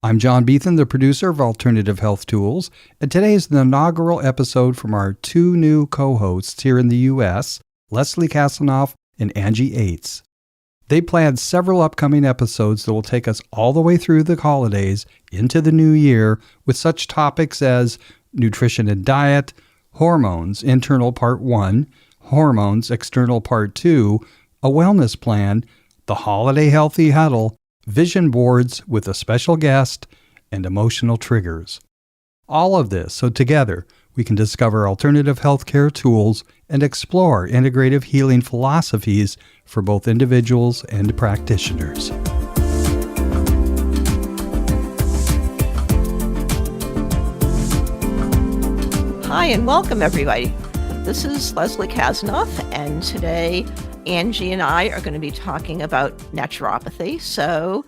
I'm John Beethan, the producer of Alternative Health Tools, and today is the inaugural episode from our two new co-hosts here in the U.S., Leslie Kasanoff and Angie Ates. They planned several upcoming episodes that will take us all the way through the holidays into the new year with such topics as nutrition and diet, hormones, internal part 1, hormones, external part 2, a wellness plan, the holiday healthy huddle, vision boards with a special guest, and emotional triggers. All of this so together we can discover alternative healthcare tools and explore integrative healing philosophies for both individuals and practitioners. Hi and welcome everybody. This is Leslie Kasanoff, and today Angie and I are going to be talking about naturopathy. So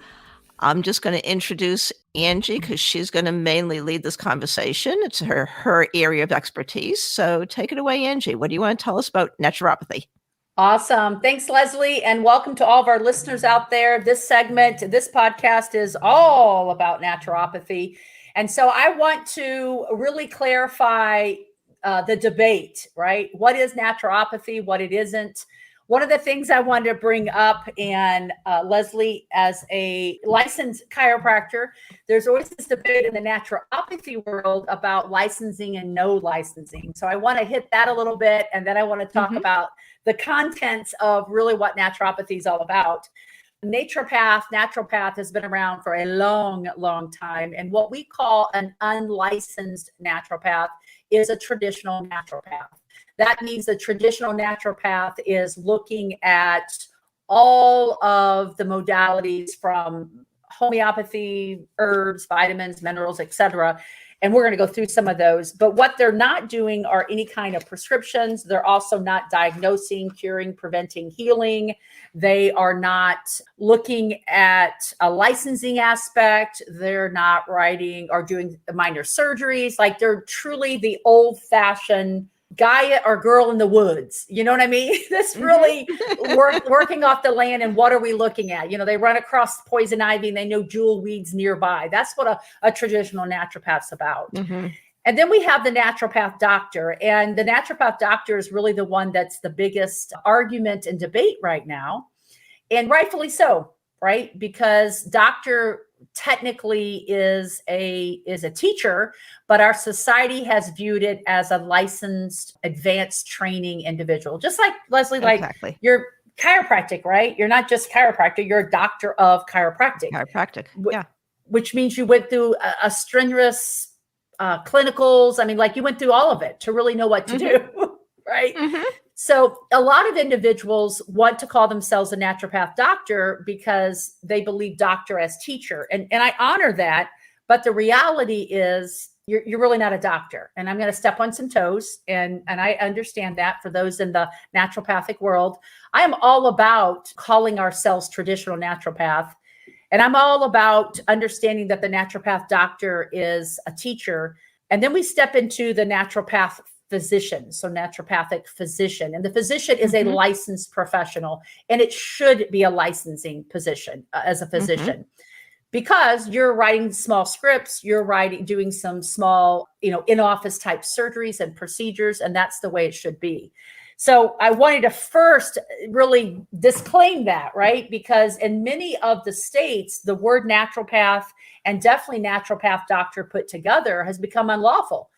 I'm just going to introduce Angie because she's going to mainly lead this conversation. It's her area of expertise. So take it away, Angie. What do you want to tell us about naturopathy? Awesome. Thanks, Leslie. And welcome to all of our listeners out there. This podcast is all about naturopathy. And so I want to really clarify the debate, right? What is naturopathy? What it isn't? One of the things I wanted to bring up, and Leslie, as a licensed chiropractor, there's always this debate in the naturopathy world about licensing and no licensing. So I want to hit that a little bit, and then I want to talk about the contents of really what naturopathy is all about. Naturopath has been around for a long, long time. And what we call an unlicensed naturopath is a traditional naturopath. That means the traditional naturopath is looking at all of the modalities from homeopathy, herbs, vitamins, minerals, etc. And we're going to go through some of those. But what they're not doing are any kind of prescriptions. They're also not diagnosing, curing, preventing, healing. They are not looking at a licensing aspect. They're not writing or doing minor surgeries. Like, they're truly the old-fashioned guy or girl in the woods. You know what I mean? That's really working off the land. And what are we looking at? You know, they run across poison ivy and they know jewel weeds nearby. That's what a traditional naturopath's about. And then we have the naturopath doctor. And the naturopath doctor is really the one that's the biggest argument and debate right now. And rightfully so, right? Because doctor technically is a teacher, but our society has viewed it as a licensed advanced training individual. Just like, Leslie, Exactly. Like you're chiropractic, right? You're not just chiropractor, you're a doctor of chiropractic. Yeah. Which means you went through a strenuous clinicals. I mean, like, you went through all of it to really know what to do, right? So a lot of individuals want to call themselves a naturopath doctor because they believe doctor as teacher. And I honor that. But the reality is you're really not a doctor. And I'm going to step on some toes. And I understand that for those in the naturopathic world. I am all about calling ourselves traditional naturopath. And I'm all about understanding that the naturopath doctor is a teacher. And then we step into the naturopath physician, so naturopathic physician. And the physician is a licensed professional, and it should be a licensing position as a physician. Because you're writing small scripts, doing some small, in-office type surgeries and procedures, and that's the way it should be. So I wanted to first really disclaim that, right? Because in many of the states, the word naturopath and definitely naturopath doctor put together has become unlawful.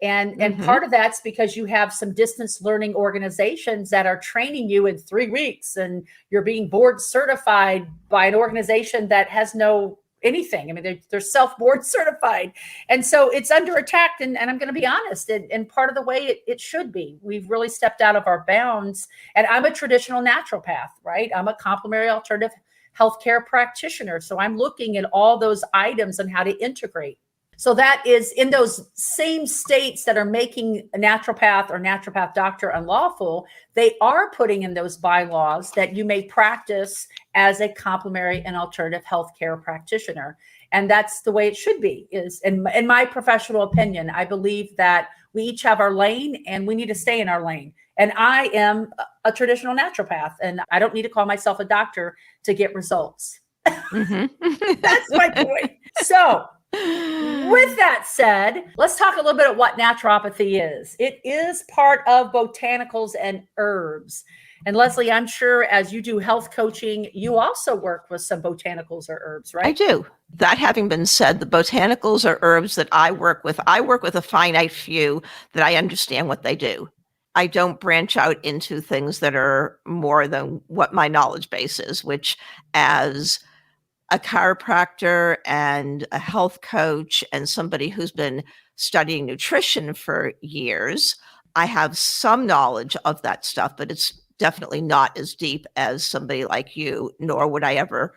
And part of that's because you have some distance learning organizations that are training you in 3 weeks, and you're being board certified by an organization that has no anything. I mean, they're self-board certified. And so it's under attack. And I'm going to be honest, and part of the way it should be. We've really stepped out of our bounds. And I'm a traditional naturopath, right? I'm a complementary alternative healthcare practitioner. So I'm looking at all those items and how to integrate. So that is in those same states that are making a naturopath or naturopath doctor unlawful, they are putting in those bylaws that you may practice as a complementary and alternative healthcare practitioner. And that's the way it should be, is in my professional opinion. I believe that we each have our lane and we need to stay in our lane. And I am a traditional naturopath, and I don't need to call myself a doctor to get results. That's my point. So with that said, let's talk a little bit of what naturopathy is. It is part of botanicals and herbs. And Leslie, I'm sure as you do health coaching, you also work with some botanicals or herbs, right? I do. That having been said, the botanicals are herbs that I work with a finite few that I understand what they do. I don't branch out into things that are more than what my knowledge base is, which as a chiropractor and a health coach and somebody who's been studying nutrition for years, I have some knowledge of that stuff, but it's definitely not as deep as somebody like you, nor would I ever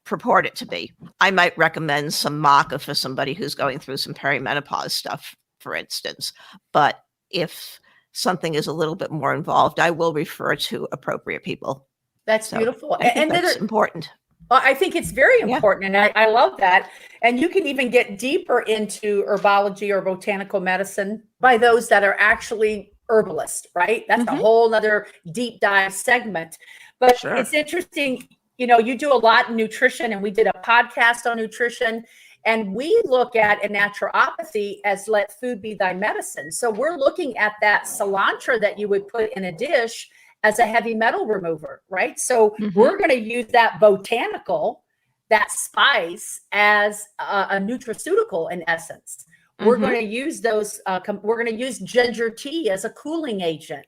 purport it to be. I might recommend some maca for somebody who's going through some perimenopause stuff, for instance. But if something is a little bit more involved, I will refer to appropriate people. That's beautiful. I think that's important. Well, I think it's very important. And I love that. And you can even get deeper into herbology or botanical medicine by those that are actually herbalists, right? That's a whole other deep dive segment. But it's interesting. You know, you do a lot in nutrition, and we did a podcast on nutrition, and we look at in naturopathy as let food be thy medicine. So we're looking at that cilantro that you would put in a dish as a heavy metal remover, right? So we're going to use that botanical, that spice as a nutraceutical in essence. We're going to use those, we're going to use ginger tea as a cooling agent.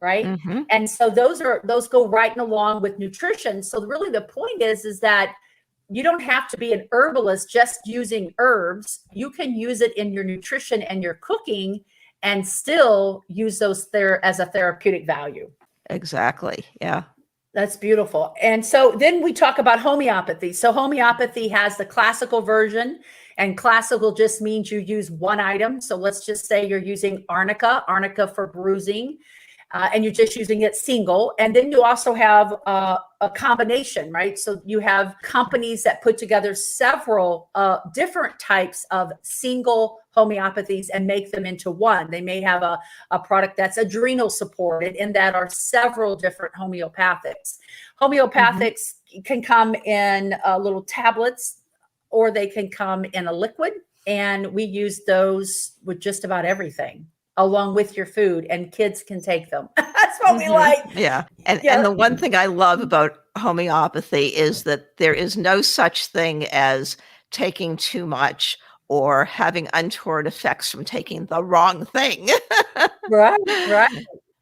Right. And so those go right along with nutrition. So really the point is that you don't have to be an herbalist just using herbs. You can use it in your nutrition and your cooking and still use those there as a therapeutic value. Exactly. Yeah. That's beautiful. And so then we talk about homeopathy. So homeopathy has the classical version, and classical just means you use one item. So let's just say you're using arnica for bruising. And you're just using it single. And then you also have a combination, right? So you have companies that put together several different types of single homeopathies and make them into one. They may have a product that's adrenal supported, and that are several different homeopathics. Homeopathics can come in little tablets, or they can come in a liquid. And we use those with just about everything, along with your food, and kids can take them. That's what we like. Yeah. And the one thing I love about homeopathy is that there is no such thing as taking too much or having untoward effects from taking the wrong thing. Right.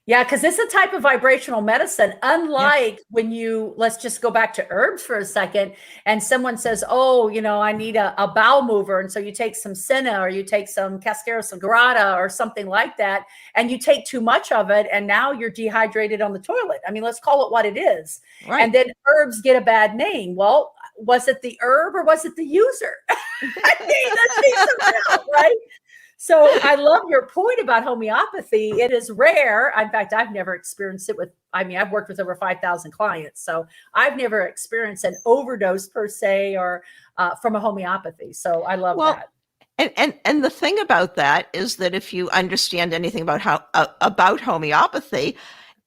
Yeah, because it's a type of vibrational medicine, unlike when let's just go back to herbs for a second, and someone says, oh, I need a bowel mover. And so you take some senna, or you take some cascara sagrada or something like that, and you take too much of it, and now you're dehydrated on the toilet. I mean, let's call it what it is. Right. And then herbs get a bad name. Well, was it the herb or was it the user? I mean, let's be some real, right? So I love your point about homeopathy. It is rare. In fact, I've never experienced it I've worked with over 5,000 clients. So I've never experienced an overdose per se, or from a homeopathy. So I love that. And the thing about that is that if you understand anything about homeopathy,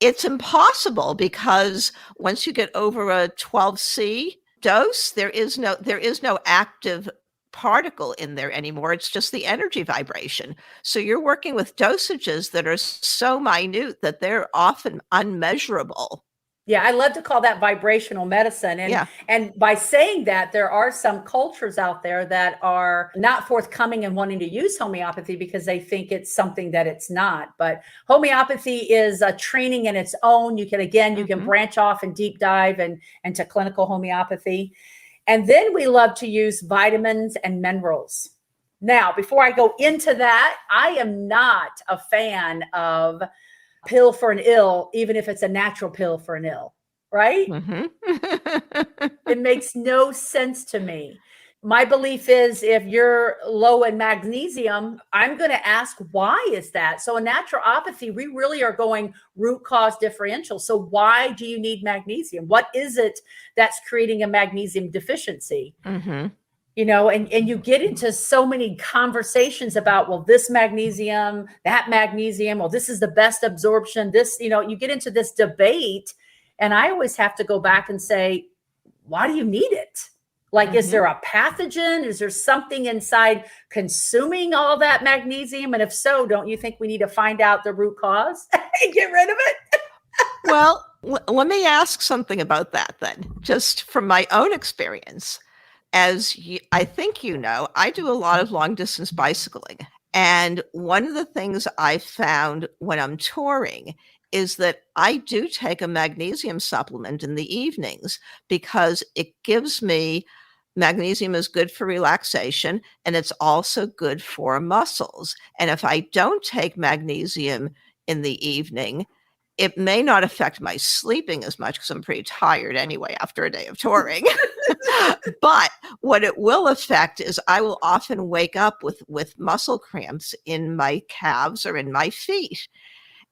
it's impossible, because once you get over a 12C dose, there is no active particle in there anymore. It's just the energy vibration. So you're working with dosages that are so minute that they're often unmeasurable. Yeah, I love to call that vibrational medicine. And by saying that, there are some cultures out there that are not forthcoming and wanting to use homeopathy because they think it's something that it's not. But homeopathy is a training in its own. You can branch off and deep dive into clinical homeopathy. And then we love to use vitamins and minerals. Now, before I go into that, I am not a fan of pill for an ill, even if it's a natural pill for an ill, right? It makes no sense to me. My belief is if you're low in magnesium, I'm going to ask, why is that? So in naturopathy, we really are going root cause differential. So why do you need magnesium? What is it that's creating a magnesium deficiency? And you get into so many conversations about, well, this magnesium, that magnesium, well, this is the best absorption. You get into this debate, and I always have to go back and say, why do you need it? Like, is there a pathogen? Is there something inside consuming all that magnesium? And if so, don't you think we need to find out the root cause and get rid of it? Well, let me ask something about that then, just from my own experience. As I think you know, I do a lot of long distance bicycling. And one of the things I found when I'm touring is that I do take a magnesium supplement in the evenings because it gives me magnesium is good for relaxation and it's also good for muscles. And if I don't take magnesium in the evening, it may not affect my sleeping as much because I'm pretty tired anyway after a day of touring. But what it will affect is I will often wake up with muscle cramps in my calves or in my feet.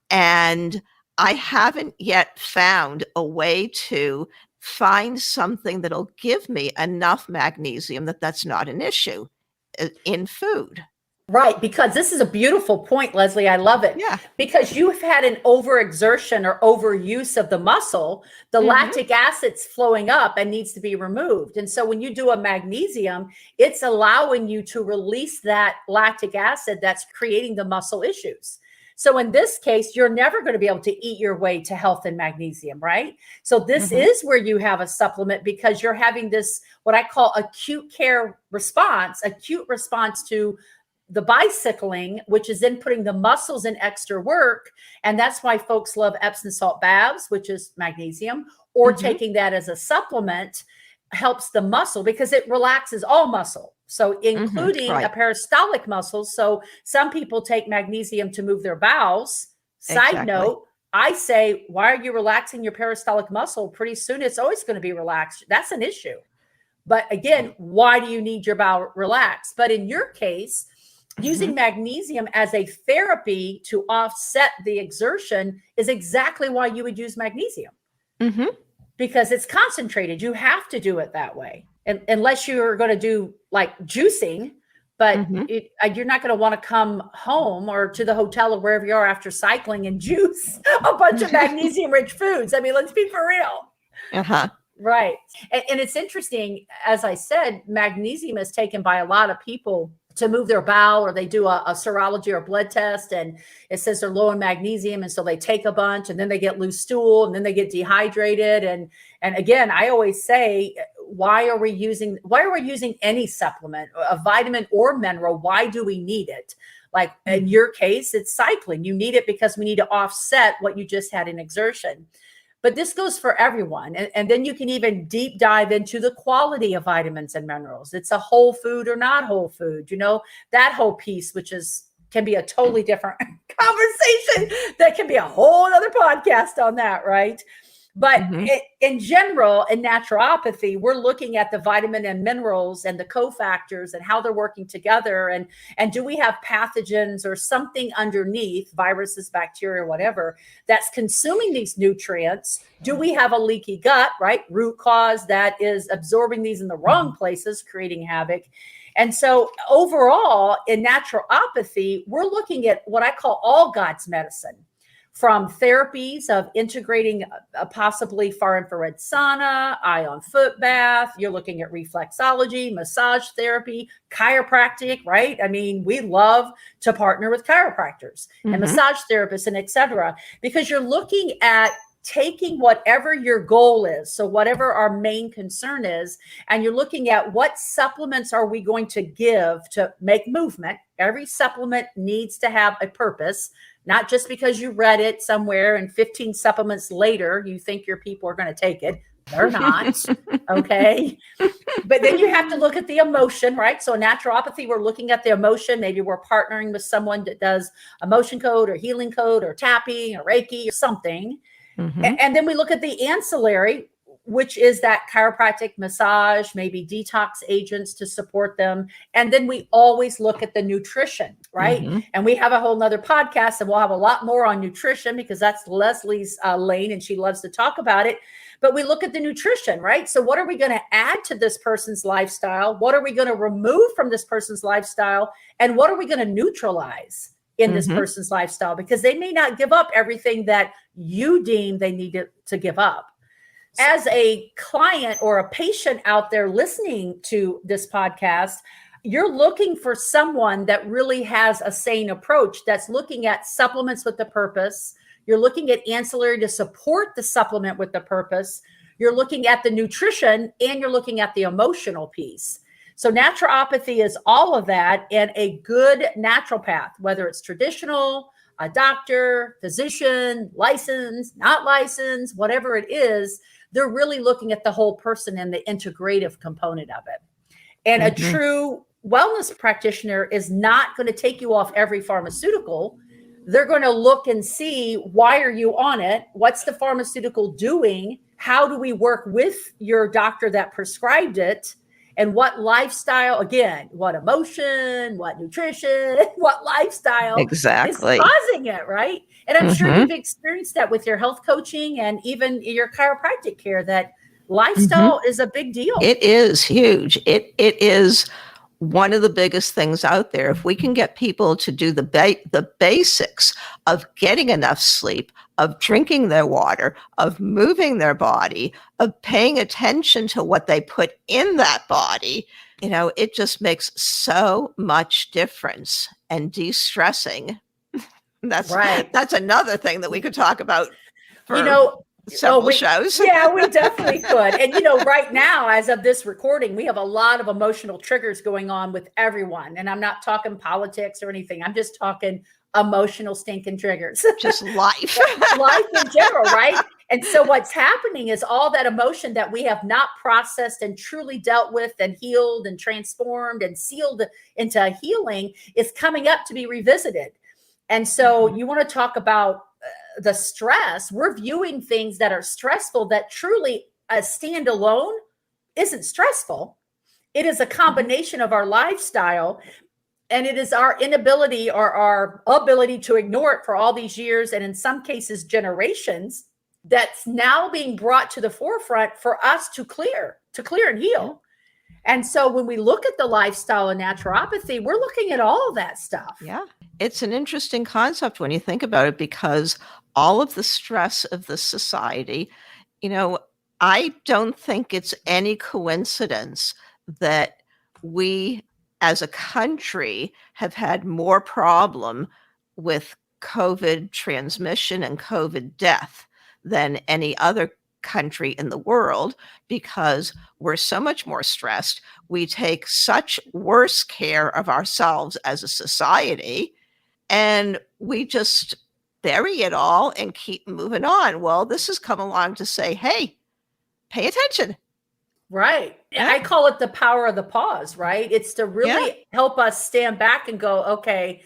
And I haven't yet found a way to find something that'll give me enough magnesium that's not an issue in food. Right, because this is a beautiful point, Leslie. I love it. Yeah. Because you've had an overexertion or overuse of the muscle, the lactic acid's flowing up and needs to be removed. And so when you do a magnesium, it's allowing you to release that lactic acid that's creating the muscle issues. So in this case, you're never going to be able to eat your way to health and magnesium, right? So this is where you have a supplement because you're having this, what I call acute response to the bicycling, which is then putting the muscles in extra work. And that's why folks love Epsom salt baths, which is magnesium, or taking that as a supplement helps the muscle because it relaxes all muscle. So including a peristaltic muscle. So some people take magnesium to move their bowels. Side note, I say, why are you relaxing your peristaltic muscle? Pretty soon it's always going to be relaxed. That's an issue. But again, why do you need your bowel relaxed? But in your case, using magnesium as a therapy to offset the exertion is exactly why you would use magnesium. Because it's concentrated. You have to do it that way. And unless you're going to do like juicing, but you're not going to want to come home or to the hotel or wherever you are after cycling and juice a bunch of magnesium rich foods. I mean, let's be for real. Right. And it's interesting, as I said, magnesium is taken by a lot of people to move their bowel, or they do a serology or blood test and it says they're low in magnesium. And so they take a bunch and then they get loose stool and then they get dehydrated. And again, I always say, why are we using any supplement, a vitamin or mineral? Why do we need it? Like in your case, it's cycling. You need it because we need to offset what you just had in exertion. But this goes for everyone. And then you can even deep dive into the quality of vitamins and minerals. It's a whole food or not whole food, that whole piece, which can be a totally different conversation. That can be a whole other podcast on that, right? But in general, in naturopathy, we're looking at the vitamin and minerals and the cofactors and how they're working together. And do we have pathogens or something underneath, viruses, bacteria, whatever, that's consuming these nutrients? Do we have a leaky gut, right? Root cause that is absorbing these in the wrong places, creating havoc. And so overall, in naturopathy, we're looking at what I call all God's medicine. From therapies of integrating a possibly far infrared sauna, ion foot bath, you're looking at reflexology, massage therapy, chiropractic, right? I mean, we love to partner with chiropractors and massage therapists and et cetera, because you're looking at taking whatever your goal is. So whatever our main concern is, and you're looking at what supplements are we going to give to make movement. Every supplement needs to have a purpose. Not just because you read it somewhere and 15 supplements later, you think your people are going to take it. They're not. Okay. But then you have to look at the emotion, right? So in naturopathy, we're looking at the emotion. Maybe we're partnering with someone that does emotion code or healing code or tapping or Reiki or something. And then we look at the ancillary, which is that chiropractic massage, maybe detox agents to support them. And then we always look at the nutrition, right? And we have a whole nother podcast and we'll have a lot more on nutrition because that's Leslie's lane and she loves to talk about it. But we look at the nutrition, right? So what are we going to add to this person's lifestyle? What are we going to remove from this person's lifestyle? And what are we going to neutralize in this person's lifestyle? Because they may not give up everything that you deem they need to give up. As a client or a patient out there listening to this podcast, you're looking for someone that really has a sane approach, that's looking at supplements with the purpose. You're looking at ancillary to support the supplement with the purpose. You're looking at the nutrition, and you're looking at the emotional piece. So naturopathy is all of that, and a good naturopath, whether it's traditional, a doctor, physician, licensed, not licensed, whatever it is, they're really looking at the whole person and the integrative component of it. And a true wellness practitioner is not going to take you off every pharmaceutical. They're going to look and see, why are you on it? What's the pharmaceutical doing? How do we work with your doctor that prescribed it? And what lifestyle, again, what emotion, what nutrition, what lifestyle is causing it, right? And I'm sure you've experienced that with your health coaching and even your chiropractic care, that lifestyle is a big deal. It is huge. It is one of the biggest things out there. If we can get people to do the basics of getting enough sleep, of drinking their water, of moving their body, of paying attention to what they put in that body, it just makes so much difference. And de-stressing, that's right. That's another thing that we could talk about for several shows. Yeah, we definitely could. And, right now, as of this recording, we have a lot of emotional triggers going on with everyone. And I'm not talking politics or anything. I'm just talking emotional stinking triggers. Just life. Life in general, right? And so what's happening is all that emotion that we have not processed and truly dealt with and healed and transformed and sealed into healing is coming up to be revisited. And so you want to talk about the stress. We're viewing things that are stressful that truly a standalone isn't stressful. It is a combination of our lifestyle, and it is our inability or our ability to ignore it for all these years, and in some cases generations, that's now being brought to the forefront for us to clear and heal. And so when we look at the lifestyle and naturopathy, we're looking at all of that stuff. Yeah. It's an interesting concept when you think about it, because all of the stress of the society, I don't think it's any coincidence that we as a country have had more problem with COVID transmission and COVID death than any other country in the world, because we're so much more stressed. We take such worse care of ourselves as a society, and we just bury it all and keep moving on. Well, this has come along to say, hey, pay attention. Right. Yeah. I call it the power of the pause, right? It's to really help us stand back and go, okay,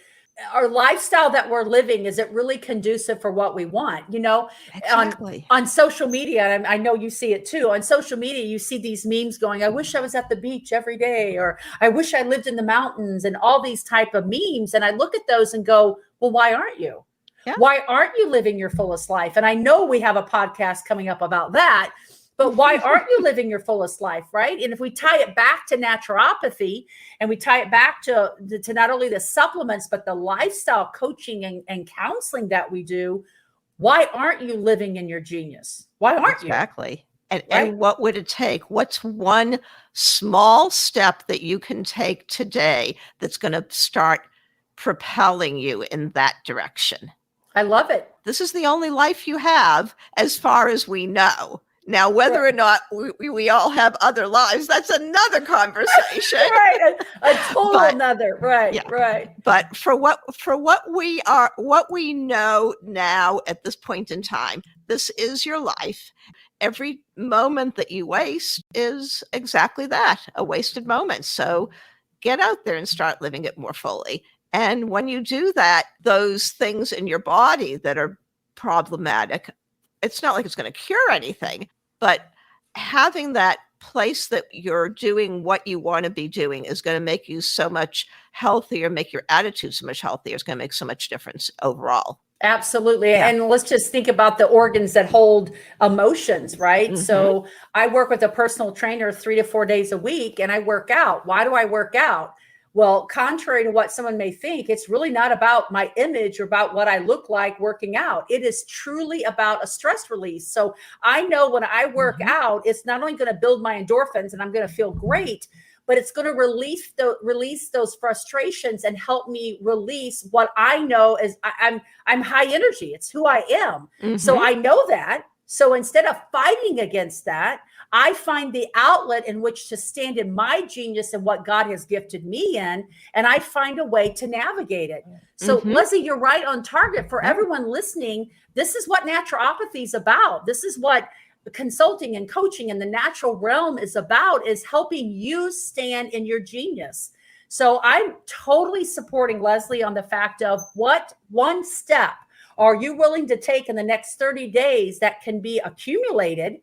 our lifestyle that we're living, is it really conducive for what we want? Exactly. On social media, and I know you see it too. On social media, you see these memes going, I wish I was at the beach every day, or I wish I lived in the mountains, and all these type of memes. And I look at those and go, well, why aren't you? Yeah. Why aren't you living your fullest life? And I know we have a podcast coming up about that. But why aren't you living your fullest life, right? And if we tie it back to naturopathy, and we tie it back to not only the supplements, but the lifestyle coaching and counseling that we do, why aren't you living in your genius? Why aren't you? Exactly. And what would it take? What's one small step that you can take today that's going to start propelling you in that direction? I love it. This is the only life you have, as far as we know. Now, whether or not we all have other lives, that's another conversation. Right, a total another. Right, yeah. Right. But for what we know now at this point in time, this is your life. Every moment that you waste is exactly that, a wasted moment. So get out there and start living it more fully. And when you do that, those things in your body that are problematic, it's not like it's going to cure anything, but having that place that you're doing what you want to be doing is going to make you so much healthier, make your attitude so much healthier. It's going to make so much difference overall. Absolutely. Yeah. And let's just think about the organs that hold emotions, right? Mm-hmm. So I work with a personal trainer 3 to 4 days a week, and I work out. Why do I work out? Well, contrary to what someone may think, it's really not about my image or about what I look like working out. It is truly about a stress release. So I know when I work out, it's not only going to build my endorphins and I'm going to feel great, but it's going to release those frustrations and help me release what I know is I'm high energy. It's who I am. So I know that. So instead of fighting against that, I find the outlet in which to stand in my genius and what God has gifted me in, and I find a way to navigate it. So Leslie, you're right on target. For everyone listening, this is what naturopathy is about. This is what consulting and coaching in the natural realm is about, is helping you stand in your genius. So I'm totally supporting Leslie on the fact of what one step are you willing to take in the next 30 days that can be accumulated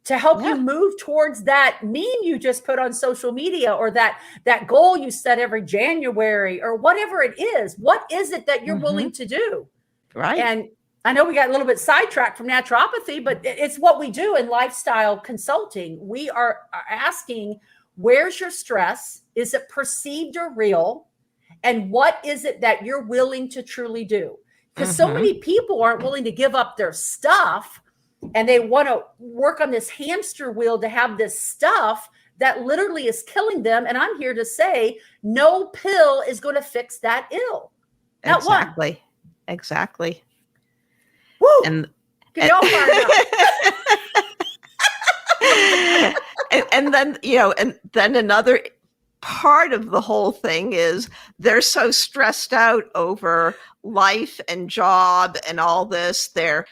to help you move towards that meme you just put on social media, or that goal you set every January, or whatever it is. What is it that you're willing to do? Right. And I know we got a little bit sidetracked from naturopathy, but it's what we do in lifestyle consulting. We are asking, where's your stress? Is it perceived or real? And what is it that you're willing to truly do? Because so many people aren't willing to give up their stuff, and they want to work on this hamster wheel to have this stuff that literally is killing them. And I'm here to say, no pill is going to fix that ill. Not one. Exactly. Woo! And y'all find out. and then, and then another part of the whole thing is they're so stressed out over life and job and all this. They're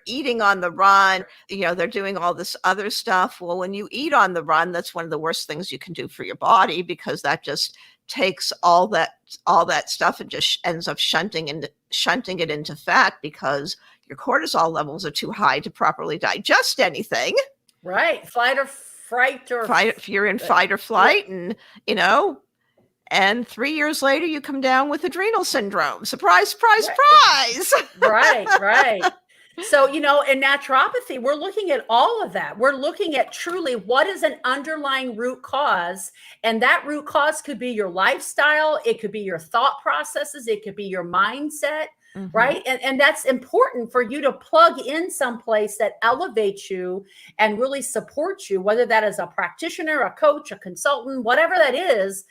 eating on the run, they're doing all this other stuff. Well, when you eat on the run, that's one of the worst things you can do for your body, because that just takes all that stuff and just ends up shunting it into fat, because your cortisol levels are too high to properly digest anything. Right. Flight or fright, or if you're in fight or flight, and and 3 years later you come down with adrenal syndrome. Surprise, surprise, surprise. Right. So, in naturopathy, we're looking at all of that. We're looking at truly what is an underlying root cause. And that root cause could be your lifestyle. It could be your thought processes. It could be your mindset. Right. And that's important for you to plug in someplace that elevates you and really supports you, whether that is a practitioner, a coach, a consultant, whatever that is.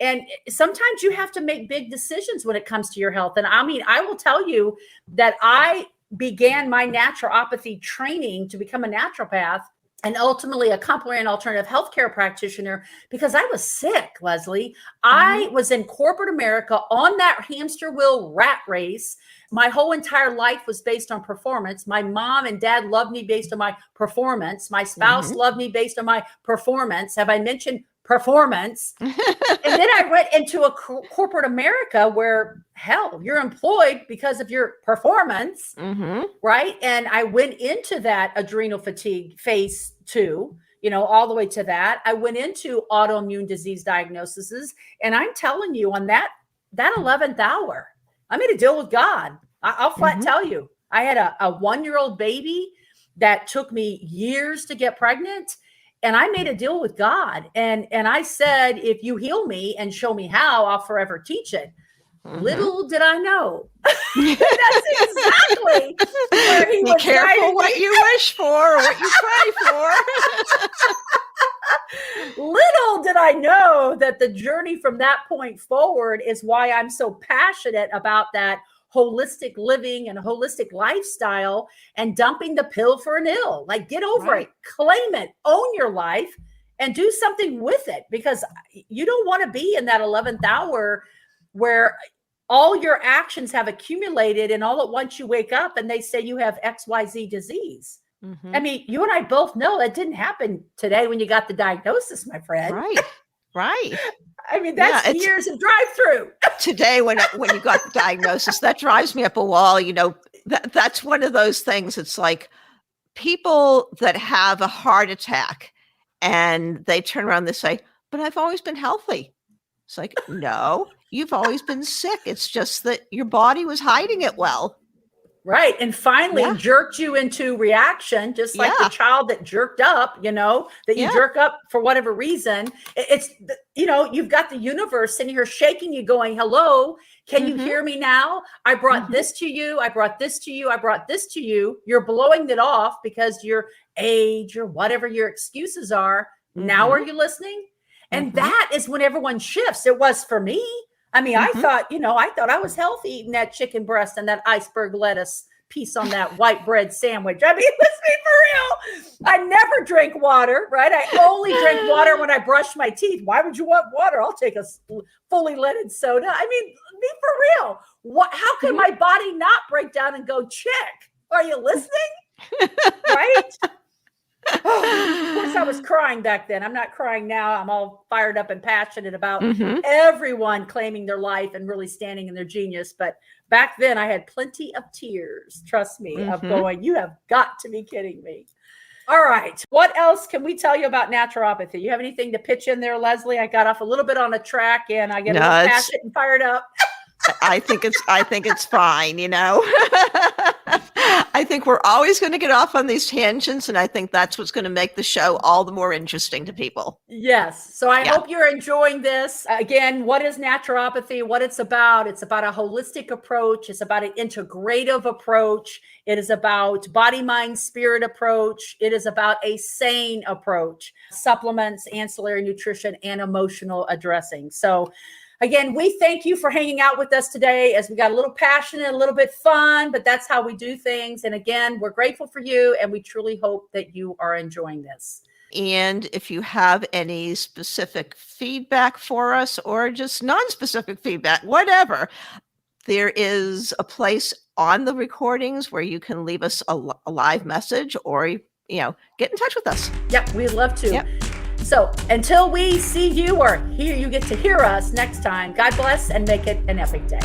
And sometimes you have to make big decisions when it comes to your health. And I mean, I will tell you that I began my naturopathy training to become a naturopath and ultimately a complementary and alternative healthcare practitioner because I was sick, Leslie. I was in corporate America on that hamster wheel rat race. My whole entire life was based on performance. My mom and dad loved me based on my performance. My spouse loved me based on my performance. Have I mentioned performance? And then I went into a corporate America where, hell, you're employed because of your performance, right? And I went into that adrenal fatigue phase 2, all the way to that. I went into autoimmune disease diagnoses. And I'm telling you, on that 11th hour, I made a deal with God. I'll flat tell you, I had a 1-year-old baby that took me years to get pregnant. And I made a deal with God. And I said, if you heal me and show me how, I'll forever teach it. Little did I know. That's exactly where he was. Be careful what you wish for or what you pray for. Little did I know that the journey from that point forward is why I'm so passionate about that holistic living and holistic lifestyle and dumping the pill for an ill. Like, get over it, claim it, own your life, and do something with it, because you don't want to be in that 11th hour where all your actions have accumulated and all at once you wake up and they say you have XYZ disease. I mean, you and I both know that didn't happen today when you got the diagnosis, my friend. Right. I mean, that's years of drive-through. Today, when you got the diagnosis, that drives me up a wall. That's one of those things. It's like people that have a heart attack and they turn around and they say, but I've always been healthy. It's like, no, you've always been sick. It's just that your body was hiding it well. Right. And finally Yeah. jerked you into reaction, just like Yeah. the child that jerked up, that you Yeah. jerk up for whatever reason. You've got the universe sitting here shaking you going, hello, can you hear me now? I brought this to you. I brought this to you. I brought this to you. You're blowing it off because your age or whatever your excuses are. Now are you listening? And that is when everyone shifts. It was for me. I mean, I thought I was healthy eating that chicken breast and that iceberg lettuce piece on that white bread sandwich. I mean, let's be for real. I never drink water, right? I only drink water when I brush my teeth. Why would you want water? I'll take a fully leaded soda. I mean, be for real. How can my body not break down and go, check? Are you listening? Right? Of course, I was crying back then. I'm not crying now. I'm all fired up and passionate about everyone claiming their life and really standing in their genius. But back then, I had plenty of tears, trust me, of going, you have got to be kidding me. All right. What else can we tell you about naturopathy? You have anything to pitch in there, Leslie? I got off a little bit on a track and I get a little passionate and fired up. I think it's fine, I think we're always going to get off on these tangents, and I think that's what's going to make the show all the more interesting to people. Yes. So I hope you're enjoying this. Again, what is naturopathy? What it's about a holistic approach. It's about an integrative approach. It is about body, mind, spirit approach. It is about a sane approach, supplements, ancillary nutrition, and emotional addressing. So again, we thank you for hanging out with us today as we got a little passionate, a little bit fun, but that's how we do things. And again, we're grateful for you, and we truly hope that you are enjoying this. And if you have any specific feedback for us or just non-specific feedback, whatever, there is a place on the recordings where you can leave us a live message or, get in touch with us. Yep, we'd love to. Yep. So until we see you or you get to hear us next time, God bless and make it an epic day.